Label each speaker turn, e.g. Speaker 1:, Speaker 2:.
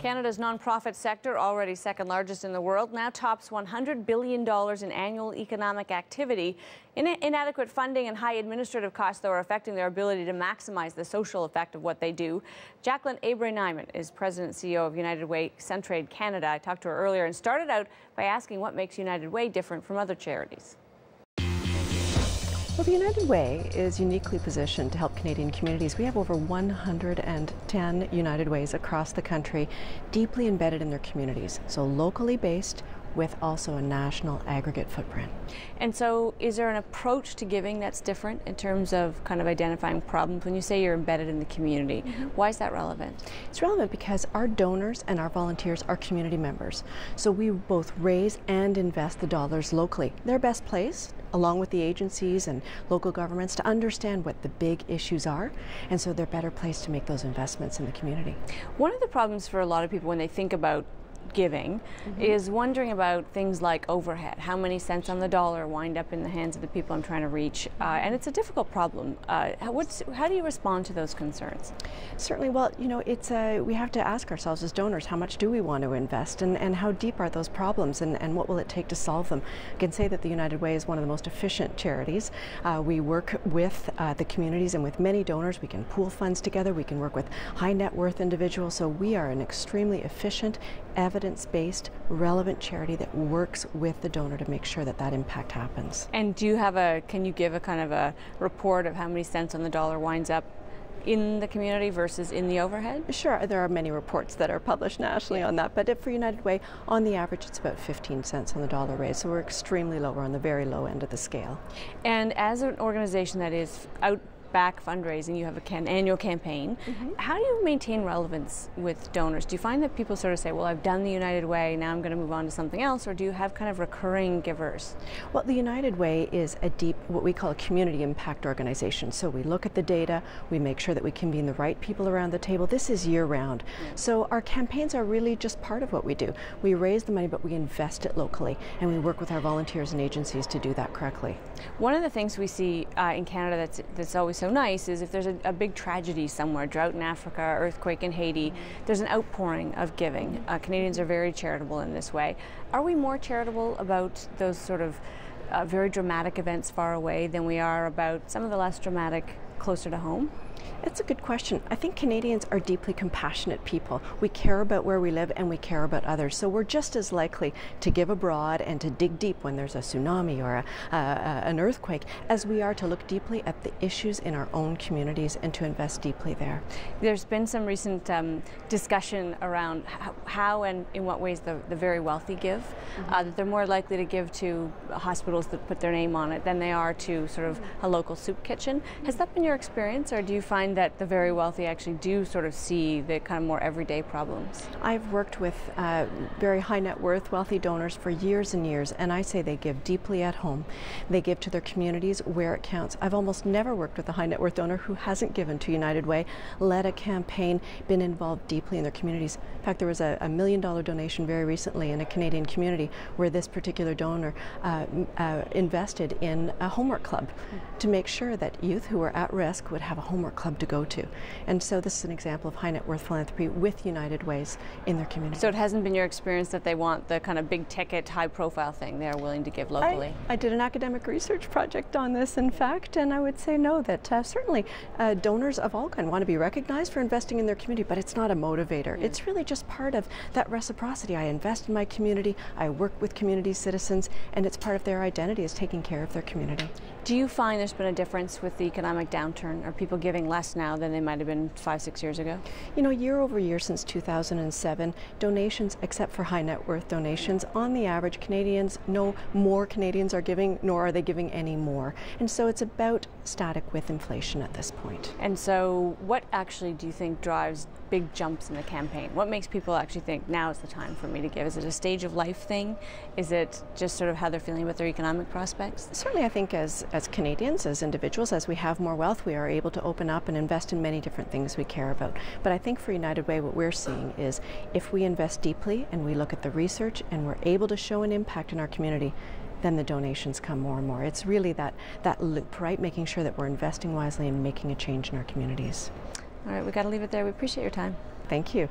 Speaker 1: Canada's nonprofit sector, already second largest in the world, now tops $100 billion in annual economic activity. Inadequate funding and high administrative costs, though, are affecting their ability to maximize the social effect of what they do. Jacline Abray-Nyman is President and CEO of United Way Centraide Canada. I talked to her earlier and started out by asking what makes United Way different from other charities.
Speaker 2: Well, the United Way is uniquely positioned to help Canadian communities. We have over 110 United Ways across the country, deeply embedded in their communities, so locally based with also a national aggregate footprint.
Speaker 1: And so is there an approach to giving that's different in terms of kind of identifying problems? When you say you're embedded in the community, why is that relevant?
Speaker 2: It's relevant because our donors and our volunteers are community members. So we both raise and invest the dollars locally. They're best placed, along with the agencies and local governments, to understand what the big issues are, and so they're better placed to make those investments in the community.
Speaker 1: One of the problems for a lot of people when they think about giving is wondering about things like overhead. How many cents on the dollar wind up in the hands of the people I'm trying to reach? And it's a difficult problem. How do you respond to those concerns?
Speaker 2: Certainly. Well, you know, we have to ask ourselves as donors, how much do we want to invest, and how deep are those problems, and what will it take to solve them? I can say that the United Way is one of the most efficient charities. We work with the communities and with many donors. We can pool funds together. We can work with high net worth individuals. So we are an extremely efficient, evidence-based, relevant charity that works with the donor to make sure that that impact happens.
Speaker 1: And do you have can you give a kind of a report of how many cents on the dollar winds up in the community versus in the overhead?
Speaker 2: Sure, there are many reports that are published nationally on that, but for United Way, on the average, it's about 15 cents on the dollar raised, so we're extremely low. We're on the very low end of the scale.
Speaker 1: And as an organization that is out back fundraising, you have an annual campaign. How do you maintain relevance with donors? Do you find that people sort of say, well, I've done the United Way, now I'm going to move on to something else, or do you have kind of recurring givers? Well,
Speaker 2: the United Way is a deep, what we call a community impact organization. So we look at the data, we make sure that we convene the right people around the table. This is year-round. So our campaigns are really just part of what we do. We raise the money, but we invest it locally, and we work with our volunteers and agencies to do that correctly.
Speaker 1: One of the things we see in Canada that's always so nice is if there's a big tragedy somewhere, drought in Africa, earthquake in Haiti, there's an outpouring of giving. Canadians are very charitable in this way. Are we more charitable about those sort of very dramatic events far away than we are about some of the less dramatic closer to home?
Speaker 2: It's a good question. I think Canadians are deeply compassionate people. We care about where we live and we care about others. So we're just as likely to give abroad and to dig deep when there's a tsunami or an earthquake as we are to look deeply at the issues in our own communities and to invest deeply there.
Speaker 1: There's been some recent discussion around how and in what ways the very wealthy give, that they're more likely to give to hospitals that put their name on it than they are to sort of a local soup kitchen. Has that been your experience, or do you find that the very wealthy actually do sort of see the kind of more everyday problems?
Speaker 2: I've worked with very high net worth wealthy donors for years and years, and I say they give deeply at home. They give to their communities where it counts. I've almost never worked with a high net worth donor who hasn't given to United Way, led a campaign, been involved deeply in their communities. In fact, there was a $1 million donation very recently in a Canadian community where this particular donor invested in a homework club to make sure that youth who were at risk would have a homework club to go to. And so this is an example of high net worth philanthropy with United Ways in their community.
Speaker 1: So it hasn't been your experience that they want the kind of big ticket, high profile thing they're willing to give locally?
Speaker 2: I did an academic research project on this, in fact, and I would say no, that certainly donors of all kinds want to be recognized for investing in their community, but it's not a motivator. It's really just part of that reciprocity. I invest in my community, I work with community citizens, and it's part of their identity is taking care of their community.
Speaker 1: Do you find there's been a difference with the economic downturn? Are people giving less now than they might have been 5-6 years ago?
Speaker 2: You know, year over year since 2007, donations, except for high net worth donations, on the average, Canadians, no more Canadians are giving, nor are they giving any more. And so it's about static with inflation at this point.
Speaker 1: And so what actually do you think drives big jumps in the campaign? What makes people actually think now is the time for me to give? Is it a stage of life thing? Is it just sort of how they're feeling about their economic prospects?
Speaker 2: Certainly, I think as Canadians, as individuals, as we have more wealth, we are able to open up and invest in many different things we care about. But I think for United Way, what we're seeing is if we invest deeply and we look at the research and we're able to show an impact in our community, then the donations come more and more. It's really that loop, right? Making sure that we're investing wisely and making a change in our communities.
Speaker 1: All right, we've got to leave it there. We appreciate your time.
Speaker 2: Thank you.